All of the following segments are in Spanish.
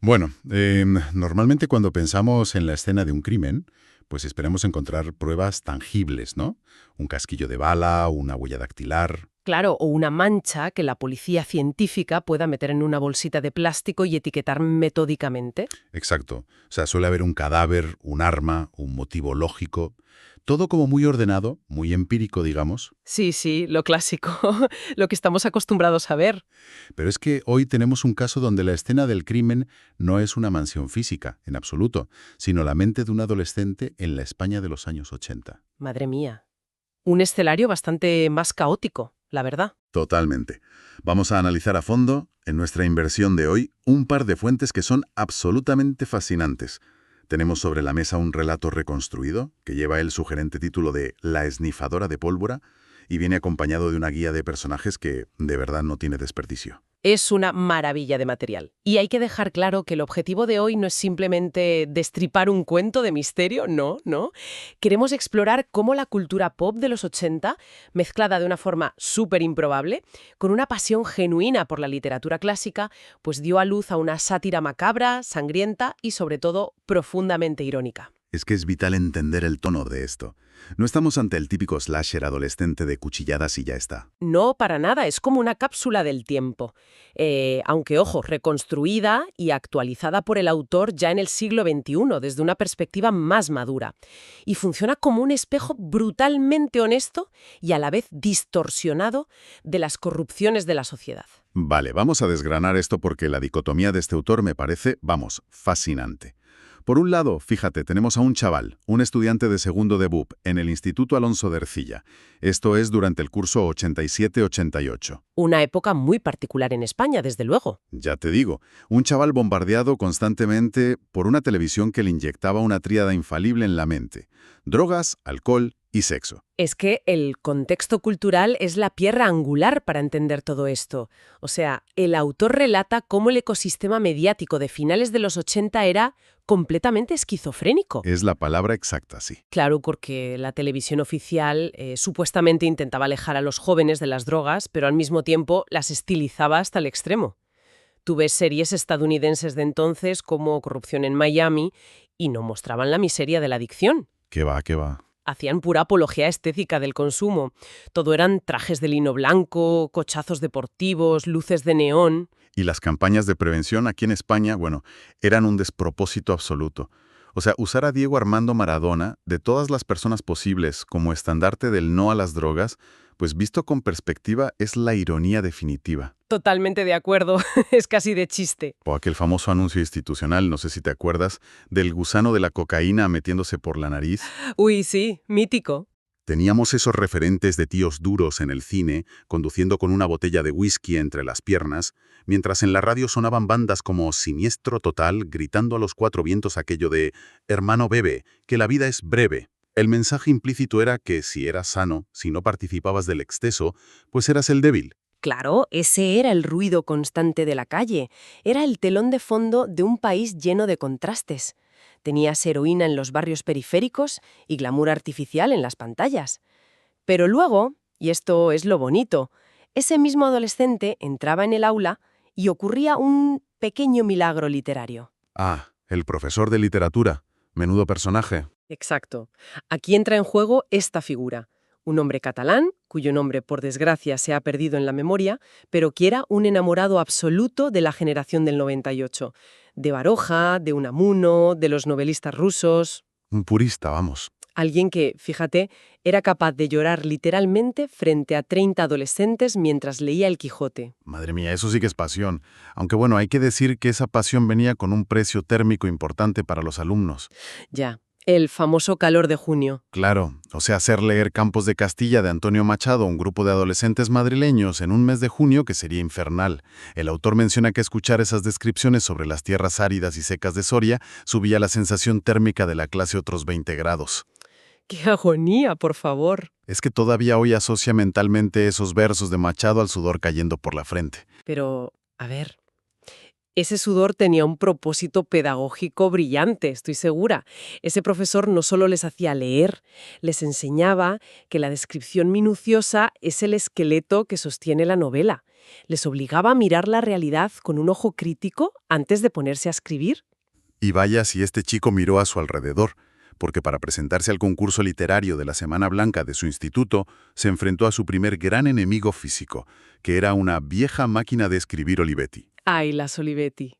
Bueno, normalmente cuando pensamos en la escena de un crimen, pues esperamos encontrar pruebas tangibles, ¿no? Un casquillo de bala, una huella dactilar. Claro, o una mancha que la policía científica pueda meter en una bolsita de plástico y etiquetar metódicamente. Exacto. O sea, suele haber un cadáver, un arma, un motivo lógico. Todo como muy ordenado, muy empírico, digamos. Sí, sí, lo clásico, lo que estamos acostumbrados a ver. Pero es que hoy tenemos un caso donde la escena del crimen no es una mansión física, en absoluto, sino la mente de un adolescente en la España de los años 80. Madre mía. Un escenario bastante más caótico, la verdad. Totalmente. Vamos a analizar a fondo, en nuestra inversión de hoy, un par de fuentes que son absolutamente fascinantes. Tenemos sobre la mesa un relato reconstruido, que lleva el sugerente título de La esnifadora de pólvora, y viene acompañado de una guía de personajes que, de verdad, no tiene desperdicio. Es una maravilla de material. Y hay que dejar claro que el objetivo de hoy no es simplemente destripar un cuento de misterio, no, no. Queremos explorar cómo la cultura pop de los 80, mezclada de una forma súper improbable, con una pasión genuina por la literatura clásica, pues dio a luz a una sátira macabra, sangrienta y sobre todo profundamente irónica. Es que es vital entender el tono de esto. No estamos ante el típico slasher adolescente de cuchilladas y ya está. No, para nada, es como una cápsula del tiempo. Aunque, ojo, reconstruida y actualizada por el autor ya en el siglo XXI, desde una perspectiva más madura. Y funciona como un espejo brutalmente honesto y a la vez distorsionado de las corrupciones de la sociedad. Vale, vamos a desgranar esto porque la dicotomía de este autor me parece, vamos, fascinante. Por un lado, fíjate, tenemos a un chaval, un estudiante de segundo de BUP, en el Instituto Alonso de Ercilla. Esto es durante el curso 87-88. Una época muy particular en España, desde luego. Ya te digo, un chaval bombardeado constantemente por una televisión que le inyectaba una tríada infalible en la mente: drogas, alcohol y sexo. Es que el contexto cultural es la piedra angular para entender todo esto. O sea, el autor relata cómo el ecosistema mediático de finales de los 80 era completamente esquizofrénico. Es la palabra exacta, sí. Claro, porque la televisión oficial supuestamente intentaba alejar a los jóvenes de las drogas, pero al mismo tiempo las estilizaba hasta el extremo. Tú ves series estadounidenses de entonces como Corrupción en Miami y no mostraban la miseria de la adicción. ¿Qué va, qué va? Hacían pura apología estética del consumo. Todo eran trajes de lino blanco, cochazos deportivos, luces de neón. Y las campañas de prevención aquí en España, bueno, eran un despropósito absoluto. O sea, usar a Diego Armando Maradona, de todas las personas posibles, como estandarte del no a las drogas, pues visto con perspectiva es la ironía definitiva. Totalmente de acuerdo, es casi de chiste. O aquel famoso anuncio institucional, no sé si te acuerdas, del gusano de la cocaína metiéndose por la nariz. Uy, sí, mítico. Teníamos esos referentes de tíos duros en el cine, conduciendo con una botella de whisky entre las piernas, mientras en la radio sonaban bandas como Siniestro Total, gritando a los cuatro vientos aquello de «Hermano bebe, que la vida es breve». El mensaje implícito era que si eras sano, si no participabas del exceso, pues eras el débil. Claro, ese era el ruido constante de la calle. Era el telón de fondo de un país lleno de contrastes. Tenías heroína en los barrios periféricos y glamour artificial en las pantallas. Pero luego, y esto es lo bonito, ese mismo adolescente entraba en el aula y ocurría un pequeño milagro literario. Ah, el profesor de literatura. Menudo personaje. Exacto. Aquí entra en juego esta figura. Un hombre catalán, cuyo nombre por desgracia se ha perdido en la memoria, pero que era un enamorado absoluto de la generación del 98. De Baroja, de Unamuno, de los novelistas rusos. Un purista, vamos. Alguien que, fíjate, era capaz de llorar literalmente frente a 30 adolescentes mientras leía El Quijote. Madre mía, eso sí que es pasión. Aunque bueno, hay que decir que esa pasión venía con un precio térmico importante para los alumnos. Ya, el famoso calor de junio. Claro, o sea, hacer leer Campos de Castilla de Antonio Machado a un grupo de adolescentes madrileños en un mes de junio que sería infernal. El autor menciona que escuchar esas descripciones sobre las tierras áridas y secas de Soria subía la sensación térmica de la clase otros 20 grados. ¡Qué agonía, por favor! Es que todavía hoy asocia mentalmente esos versos de Machado al sudor cayendo por la frente. Pero, a ver, ese sudor tenía un propósito pedagógico brillante, estoy segura. Ese profesor no solo les hacía leer, les enseñaba que la descripción minuciosa es el esqueleto que sostiene la novela. Les obligaba a mirar la realidad con un ojo crítico antes de ponerse a escribir. Y vaya si este chico miró a su alrededor, porque para presentarse al concurso literario de la Semana Blanca de su instituto, se enfrentó a su primer gran enemigo físico, que era una vieja máquina de escribir Olivetti. Ay, las Olivetti.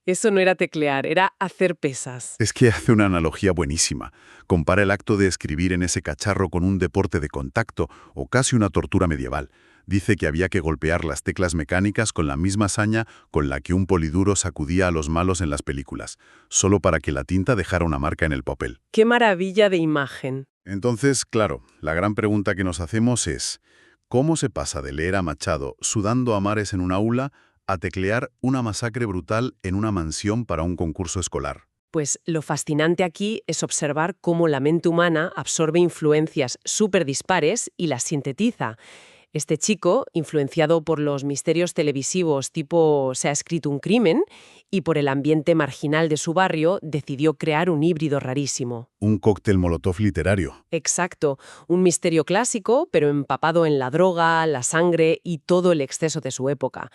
Eso no era teclear, era hacer pesas. Es que hace una analogía buenísima. Compara el acto de escribir en ese cacharro con un deporte de contacto o casi una tortura medieval. Dice que había que golpear las teclas mecánicas con la misma saña con la que un poliduro sacudía a los malos en las películas, solo para que la tinta dejara una marca en el papel. ¡Qué maravilla de imagen! Entonces, claro, la gran pregunta que nos hacemos es, ¿cómo se pasa de leer a Machado sudando a mares en un aula a teclear una masacre brutal en una mansión para un concurso escolar? Pues lo fascinante aquí es observar cómo la mente humana absorbe influencias súper dispares y las sintetiza. Este chico, influenciado por los misterios televisivos tipo Se ha escrito un crimen y por el ambiente marginal de su barrio, decidió crear un híbrido rarísimo. Un cóctel molotov literario. Exacto, un misterio clásico, pero empapado en la droga, la sangre y todo el exceso de su época.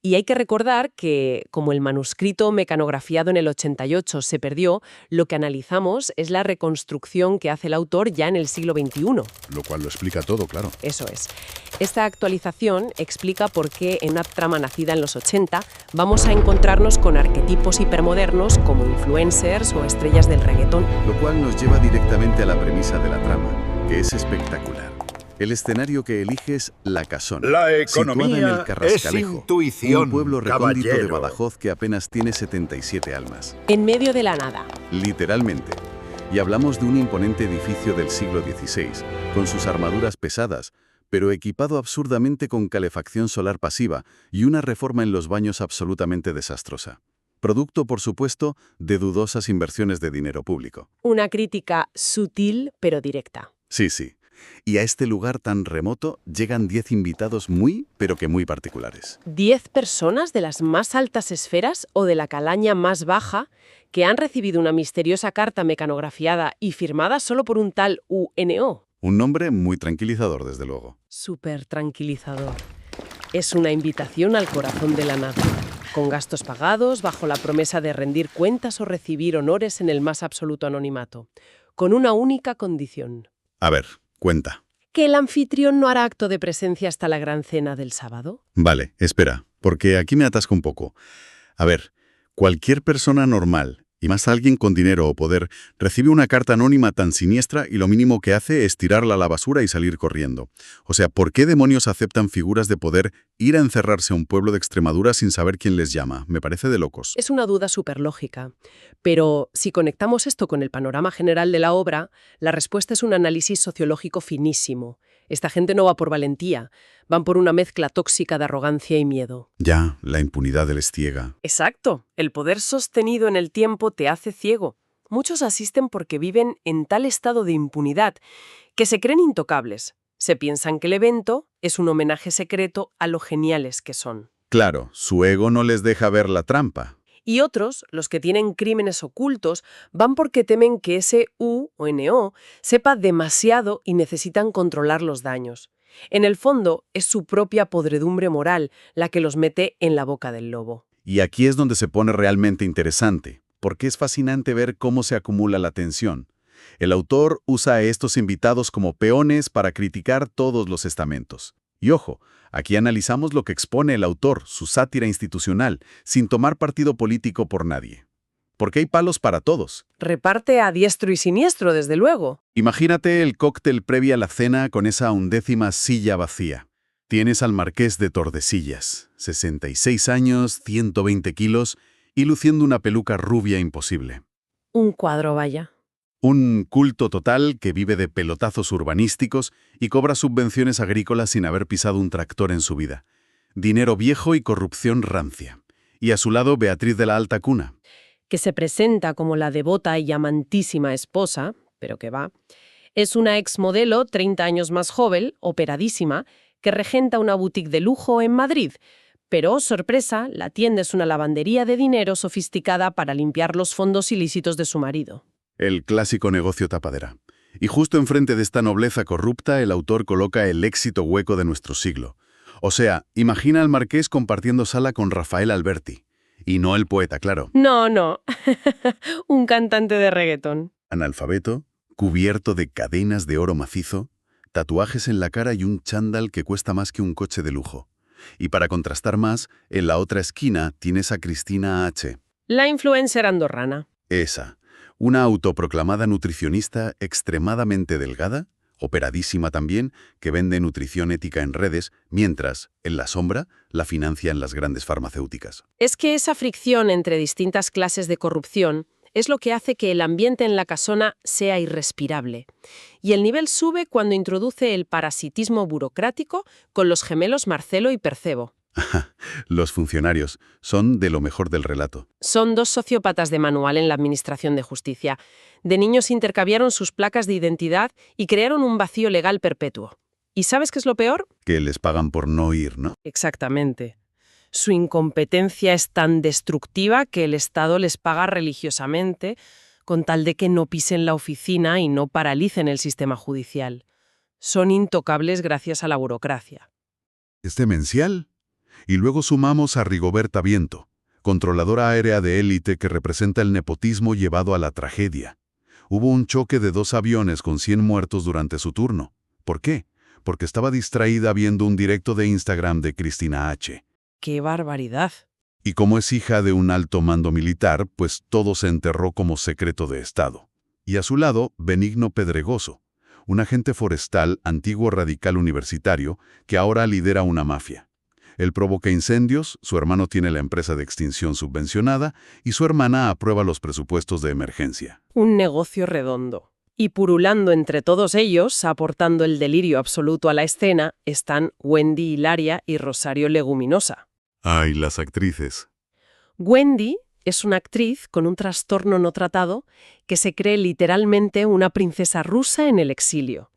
Y hay que recordar que, como el manuscrito mecanografiado en el 88 se perdió, lo que analizamos es la reconstrucción que hace el autor ya en el siglo XXI. Lo cual lo explica todo, claro. Eso es. Esta actualización explica por qué en una trama nacida en los 80 vamos a encontrarnos con arquetipos hipermodernos como influencers o estrellas del reggaetón. Lo cual nos lleva directamente a la premisa de la trama, que es espectacular. El escenario que elige es La Casona, La economía situada en el es Carrascalejo, intuición, un pueblo recóndito de caballero. Badajoz que apenas tiene 77 almas. En medio de la nada. Literalmente. Y hablamos de un imponente edificio del siglo XVI, con sus armaduras pesadas, pero equipado absurdamente con calefacción solar pasiva y una reforma en los baños absolutamente desastrosa. Producto, por supuesto, de dudosas inversiones de dinero público. Una crítica sutil pero directa. Sí, sí. Y a este lugar tan remoto llegan 10 invitados muy, pero que muy particulares. 10 personas de las más altas esferas o de la calaña más baja que han recibido una misteriosa carta mecanografiada y firmada solo por un tal UNO. Un nombre muy tranquilizador, desde luego. Súper tranquilizador. Es una invitación al corazón de la nada, con gastos pagados, bajo la promesa de rendir cuentas o recibir honores en el más absoluto anonimato, con una única condición. A ver, cuenta. ¿Que el anfitrión no hará acto de presencia hasta la gran cena del sábado? Vale, espera, porque aquí me atasco un poco. A ver, cualquier persona normal, y más alguien con dinero o poder, recibe una carta anónima tan siniestra y lo mínimo que hace es tirarla a la basura y salir corriendo. O sea, ¿por qué demonios aceptan figuras de poder ir a encerrarse a un pueblo de Extremadura sin saber quién les llama? Me parece de locos. Es una duda súper lógica. Pero si conectamos esto con el panorama general de la obra, la respuesta es un análisis sociológico finísimo. Esta gente no va por valentía, van por una mezcla tóxica de arrogancia y miedo. Ya, la impunidad les ciega. Exacto. El poder sostenido en el tiempo te hace ciego. Muchos asisten porque viven en tal estado de impunidad que se creen intocables. Se piensan que el evento es un homenaje secreto a lo geniales que son. Claro, su ego no les deja ver la trampa. Y otros, los que tienen crímenes ocultos, van porque temen que ese UNO sepa demasiado y necesitan controlar los daños. En el fondo, es su propia podredumbre moral la que los mete en la boca del lobo. Y aquí es donde se pone realmente interesante, porque es fascinante ver cómo se acumula la tensión. El autor usa a estos invitados como peones para criticar todos los estamentos. Y ojo, aquí analizamos lo que expone el autor, su sátira institucional, sin tomar partido político por nadie. Porque hay palos para todos. Reparte a diestro y siniestro, desde luego. Imagínate el cóctel previo a la cena con esa 11ª silla vacía. Tienes al marqués de Tordesillas, 66 años, 120 kilos y luciendo una peluca rubia imposible. Un cuadro, vaya. Un culto total que vive de pelotazos urbanísticos y cobra subvenciones agrícolas sin haber pisado un tractor en su vida. Dinero viejo y corrupción rancia. Y a su lado Beatriz de la Alta Cuna. Que se presenta como la devota y amantísima esposa, pero que va, es una exmodelo 30 años más joven, operadísima, que regenta una boutique de lujo en Madrid. Pero, sorpresa, la tienda es una lavandería de dinero sofisticada para limpiar los fondos ilícitos de su marido. El clásico negocio tapadera. Y justo enfrente de esta nobleza corrupta, el autor coloca el éxito hueco de nuestro siglo. O sea, imagina al marqués compartiendo sala con Rafael Alberti. Y no el poeta, claro. No, no. Un cantante de reggaetón. Analfabeto, cubierto de cadenas de oro macizo, tatuajes en la cara y un chándal que cuesta más que un coche de lujo. Y para contrastar más, en la otra esquina tienes a Cristina H. La influencer andorrana. Esa, una autoproclamada nutricionista extremadamente delgada, operadísima también, que vende nutrición ética en redes, mientras, en la sombra, la financian las grandes farmacéuticas. Es que esa fricción entre distintas clases de corrupción es lo que hace que el ambiente en la casona sea irrespirable. Y el nivel sube cuando introduce el parasitismo burocrático con los gemelos Marcelo y Percebo. Los funcionarios son de lo mejor del relato. Son dos sociópatas de manual en la administración de justicia. De niños intercambiaron sus placas de identidad y crearon un vacío legal perpetuo. ¿Y sabes qué es lo peor? Que les pagan por no ir, ¿no? Exactamente. Su incompetencia es tan destructiva que el Estado les paga religiosamente con tal de que no pisen la oficina y no paralicen el sistema judicial. Son intocables gracias a la burocracia. Es demencial. Y luego sumamos a Rigoberta Viento, controladora aérea de élite que representa el nepotismo llevado a la tragedia. Hubo un choque de 2 aviones con 100 muertos durante su turno. ¿Por qué? Porque estaba distraída viendo un directo de Instagram de Cristina H. ¡Qué barbaridad! Y como es hija de un alto mando militar, pues todo se enterró como secreto de Estado. Y a su lado, Benigno Pedregoso, un agente forestal antiguo radical universitario que ahora lidera una mafia. Él provoca incendios, su hermano tiene la empresa de extinción subvencionada y su hermana aprueba los presupuestos de emergencia. Un negocio redondo. Y purulando entre todos ellos, aportando el delirio absoluto a la escena, están Wendy Hilaria y Rosario Leguminosa. ¡Ay, las actrices! Wendy es una actriz con un trastorno no tratado que se cree literalmente una princesa rusa en el exilio.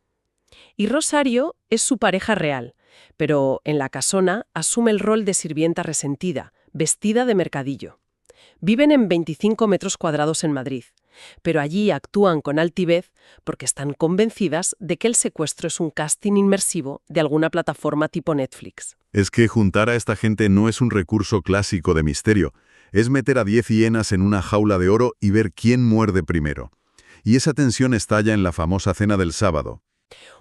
Y Rosario es su pareja real, pero en la casona asume el rol de sirvienta resentida, vestida de mercadillo. Viven en 25 metros cuadrados en Madrid, pero allí actúan con altivez porque están convencidas de que el secuestro es un casting inmersivo de alguna plataforma tipo Netflix. Es que juntar a esta gente no es un recurso clásico de misterio, es meter a 10 hienas en una jaula de oro y ver quién muerde primero. Y esa tensión estalla en la famosa cena del sábado.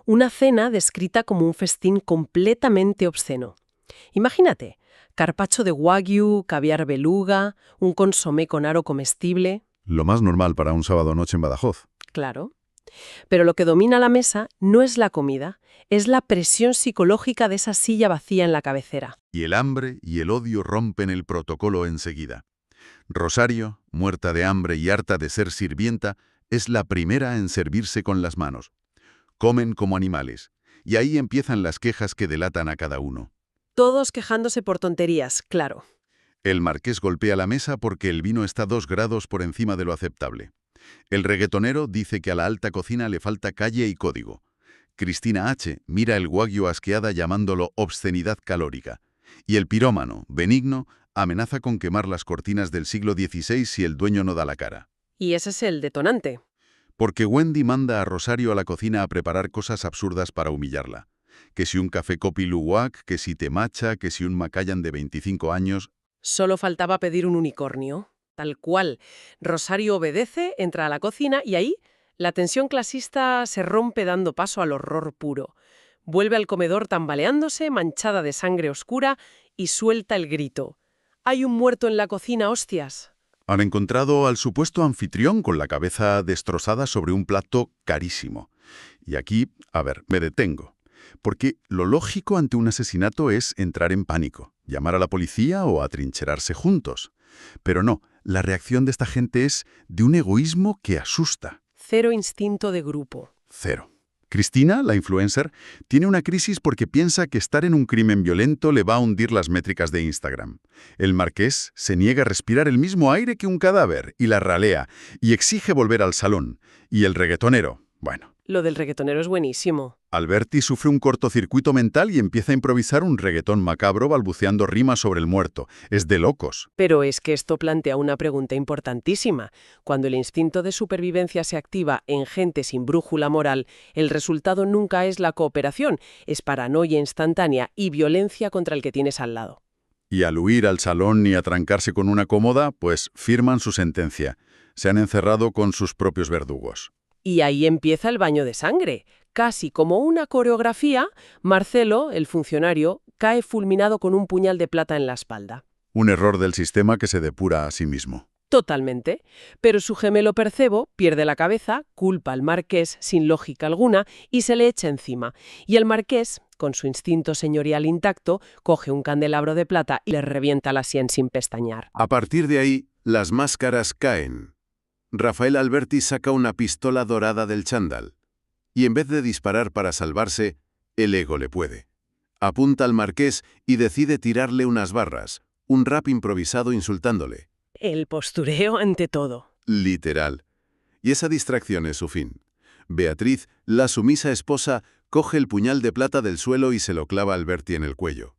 Una cena descrita como un festín completamente obsceno. Imagínate, carpaccio de wagyu, caviar beluga, un consomé con aro comestible. Lo más normal para un sábado noche en Badajoz. Claro. Pero lo que domina la mesa no es la comida, es la presión psicológica de esa silla vacía en la cabecera. Y el hambre y el odio rompen el protocolo enseguida. Rosario, muerta de hambre y harta de ser sirvienta, es la primera en servirse con las manos. Comen como animales, y ahí empiezan las quejas que delatan a cada uno. Todos quejándose por tonterías, claro. El marqués golpea la mesa porque el vino está 2 grados por encima de lo aceptable. El reggaetonero dice que a la alta cocina le falta calle y código. Cristina H. mira el wagyu asqueada llamándolo obscenidad calórica. Y el pirómano, Benigno, amenaza con quemar las cortinas del siglo XVI si el dueño no da la cara. Y ese es el detonante. Porque Wendy manda a Rosario a la cocina a preparar cosas absurdas para humillarla. Que si un café Kopi Luwak, que si té matcha, que si un Macallan de 25 años... Solo faltaba pedir un unicornio. Tal cual. Rosario obedece, entra a la cocina y ahí la tensión clasista se rompe dando paso al horror puro. Vuelve al comedor tambaleándose, manchada de sangre oscura, y suelta el grito. ¡Hay un muerto en la cocina, hostias! Han encontrado al supuesto anfitrión con la cabeza destrozada sobre un plato carísimo. Y aquí, me detengo. Porque lo lógico ante un asesinato es entrar en pánico, llamar a la policía o atrincherarse juntos. Pero no, la reacción de esta gente es de un egoísmo que asusta. Cero instinto de grupo. Cero. Cristina, la influencer, tiene una crisis porque piensa que estar en un crimen violento le va a hundir las métricas de Instagram. El marqués se niega a respirar el mismo aire que un cadáver y la ralea, y exige volver al salón. Y el reggaetonero, bueno. Lo del reggaetonero es buenísimo. Alberti sufre un cortocircuito mental y empieza a improvisar un reggaetón macabro balbuceando rimas sobre el muerto. Es de locos. Pero es que esto plantea una pregunta importantísima. Cuando el instinto de supervivencia se activa en gente sin brújula moral, el resultado nunca es la cooperación, es paranoia instantánea y violencia contra el que tienes al lado. Y al huir al salón y atrancarse con una cómoda, pues firman su sentencia. Se han encerrado con sus propios verdugos. Y ahí empieza el baño de sangre. Casi como una coreografía, Marcelo, el funcionario, cae fulminado con un puñal de plata en la espalda. Un error del sistema que se depura a sí mismo. Totalmente. Pero su gemelo Percebo pierde la cabeza, culpa al marqués sin lógica alguna y se le echa encima. Y el marqués, con su instinto señorial intacto, coge un candelabro de plata y le revienta la sien sin pestañear. A partir de ahí, las máscaras caen. Rafael Alberti saca una pistola dorada del chándal. Y en vez de disparar para salvarse, el ego le puede. Apunta al marqués y decide tirarle unas barras, un rap improvisado insultándole. El postureo ante todo. Literal. Y esa distracción es su fin. Beatriz, la sumisa esposa, coge el puñal de plata del suelo y se lo clava a Alberti en el cuello.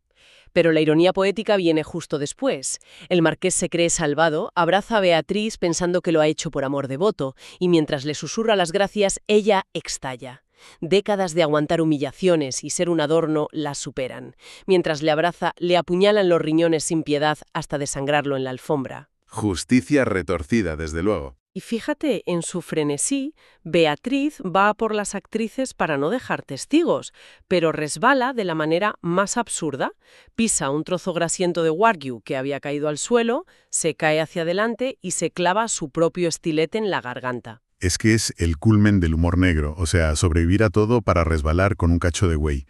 Pero la ironía poética viene justo después. El marqués se cree salvado, abraza a Beatriz pensando que lo ha hecho por amor devoto, y mientras le susurra las gracias, ella estalla. Décadas de aguantar humillaciones y ser un adorno la superan. Mientras le abraza, le apuñalan los riñones sin piedad hasta desangrarlo en la alfombra. Justicia retorcida, desde luego. Y fíjate, en su frenesí, Beatriz va a por las actrices para no dejar testigos, pero resbala de la manera más absurda, pisa un trozo grasiento de wagyu que había caído al suelo, se cae hacia adelante y se clava su propio estilete en la garganta. Es que es el culmen del humor negro, o sea, sobrevivir a todo para resbalar con un cacho de güey.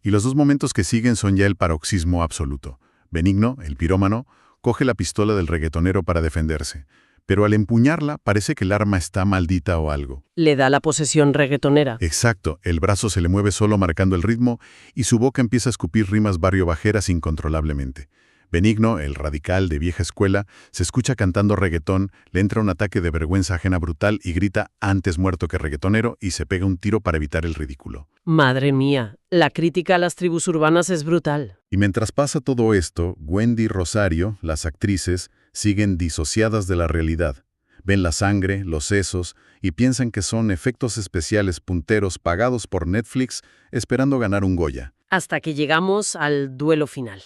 Y los dos momentos que siguen son ya el paroxismo absoluto. Benigno, el pirómano, coge la pistola del reggaetonero para defenderse. Pero al empuñarla parece que el arma está maldita o algo. Le da la posesión reggaetonera. Exacto, el brazo se le mueve solo marcando el ritmo y su boca empieza a escupir rimas barriobajeras incontrolablemente. Benigno, el radical de vieja escuela, se escucha cantando reggaetón, le entra un ataque de vergüenza ajena brutal y grita antes muerto que reggaetonero y se pega un tiro para evitar el ridículo. Madre mía, la crítica a las tribus urbanas es brutal. Y mientras pasa todo esto, Wendy y Rosario, las actrices, siguen disociadas de la realidad. Ven la sangre, los sesos, y piensan que son efectos especiales punteros pagados por Netflix esperando ganar un Goya. Hasta que llegamos al duelo final.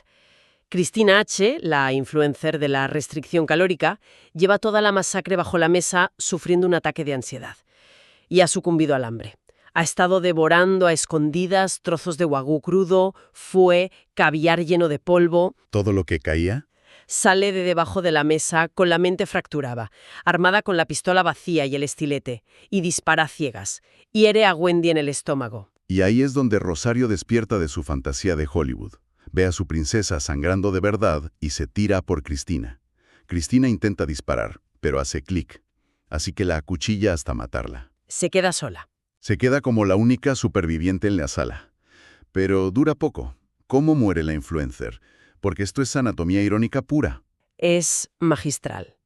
Cristina H., la influencer de la restricción calórica, lleva toda la masacre bajo la mesa sufriendo un ataque de ansiedad. Y ha sucumbido al hambre. Ha estado devorando a escondidas trozos de wagyu crudo, fue, caviar lleno de polvo. ¿Todo lo que caía? Sale de debajo de la mesa con la mente fracturada, armada con la pistola vacía y el estilete, y dispara a ciegas. Hiere a Wendy en el estómago. Y ahí es donde Rosario despierta de su fantasía de Hollywood. Ve a su princesa sangrando de verdad y se tira por Cristina. Cristina intenta disparar, pero hace clic. Así que la acuchilla hasta matarla. Se queda sola. Se queda como la única superviviente en la sala. Pero dura poco. ¿Cómo muere la influencer? Porque esto es anatomía irónica pura. Es magistral.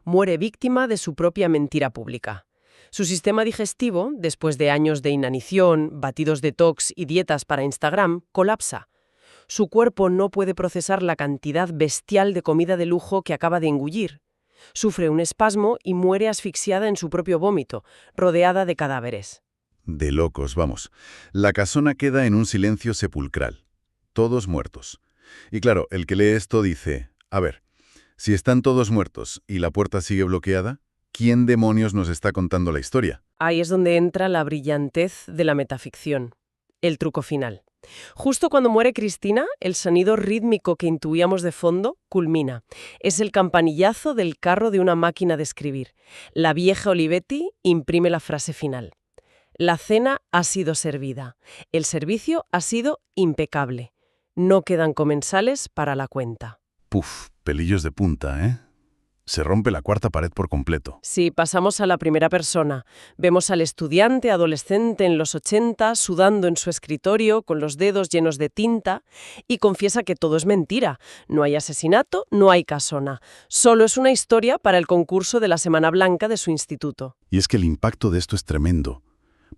Muere víctima de su propia mentira pública. Su sistema digestivo, después de años de inanición, batidos detox y dietas para Instagram, colapsa. Su cuerpo no puede procesar la cantidad bestial de comida de lujo que acaba de engullir. Sufre un espasmo y muere asfixiada en su propio vómito, rodeada de cadáveres. De locos, vamos. La casona queda en un silencio sepulcral. Todos muertos. Y claro, el que lee esto dice, a ver, si están todos muertos y la puerta sigue bloqueada, ¿quién demonios nos está contando la historia? Ahí es donde entra la brillantez de la metaficción, el truco final. Justo cuando muere Cristina, el sonido rítmico que intuíamos de fondo culmina. Es el campanillazo del carro de una máquina de escribir. La vieja Olivetti imprime la frase final. La cena ha sido servida. El servicio ha sido impecable. No quedan comensales para la cuenta. Puf, pelillos de punta, ¿eh? Se rompe la cuarta pared por completo. Sí, pasamos a la primera persona. Vemos al estudiante adolescente en los 80 sudando en su escritorio con los dedos llenos de tinta y confiesa que todo es mentira. No hay asesinato, no hay casona. Solo es una historia para el concurso de la Semana Blanca de su instituto. Y es que el impacto de esto es tremendo.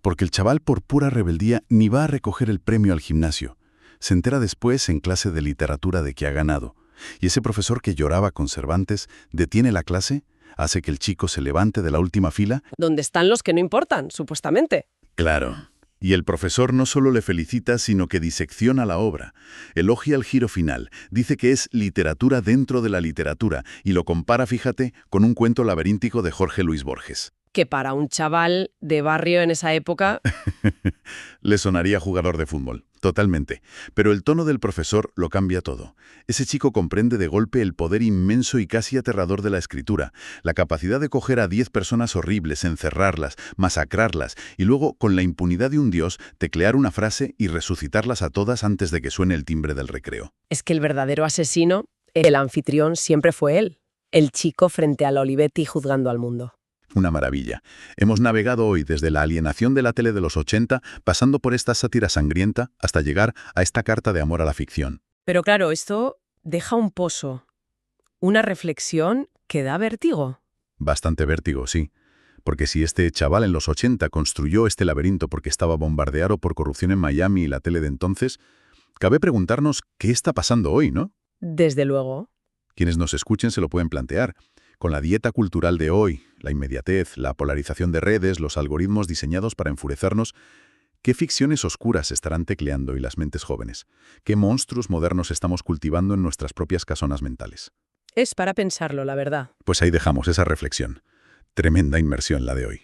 porque el chaval por pura rebeldía ni va a recoger el premio al gimnasio. Se entera después en clase de literatura de que ha ganado. Y ese profesor que lloraba con Cervantes detiene la clase, hace que el chico se levante de la última fila. ¿Dónde están los que no importan, supuestamente? Claro. Y el profesor no solo le felicita, sino que disecciona la obra. Elogia el giro final, dice que es literatura dentro de la literatura y lo compara, fíjate, con un cuento laberíntico de Jorge Luis Borges. Que para un chaval de barrio en esa época... Le sonaría jugador de fútbol, totalmente. Pero el tono del profesor lo cambia todo. Ese chico comprende de golpe el poder inmenso y casi aterrador de la escritura, la capacidad de coger a 10 personas horribles, encerrarlas, masacrarlas y luego, con la impunidad de un dios, teclear una frase y resucitarlas a todas antes de que suene el timbre del recreo. Es que el verdadero asesino, el anfitrión, siempre fue él. El chico frente al Olivetti juzgando al mundo. Una maravilla. Hemos navegado hoy desde la alienación de la tele de los 80, pasando por esta sátira sangrienta, hasta llegar a esta carta de amor a la ficción. Pero claro, esto deja un pozo, una reflexión que da vértigo. Bastante vértigo, sí. Porque si este chaval en los 80 construyó este laberinto porque estaba bombardeado por corrupción en Miami y la tele de entonces, cabe preguntarnos qué está pasando hoy, ¿no? Desde luego. Quienes nos escuchen se lo pueden plantear. Con la dieta cultural de hoy, la inmediatez, la polarización de redes, los algoritmos diseñados para enfurecernos, ¿qué ficciones oscuras estarán tecleando hoy las mentes jóvenes? ¿Qué monstruos modernos estamos cultivando en nuestras propias casonas mentales? Es para pensarlo, la verdad. Pues ahí dejamos esa reflexión. Tremenda inmersión la de hoy.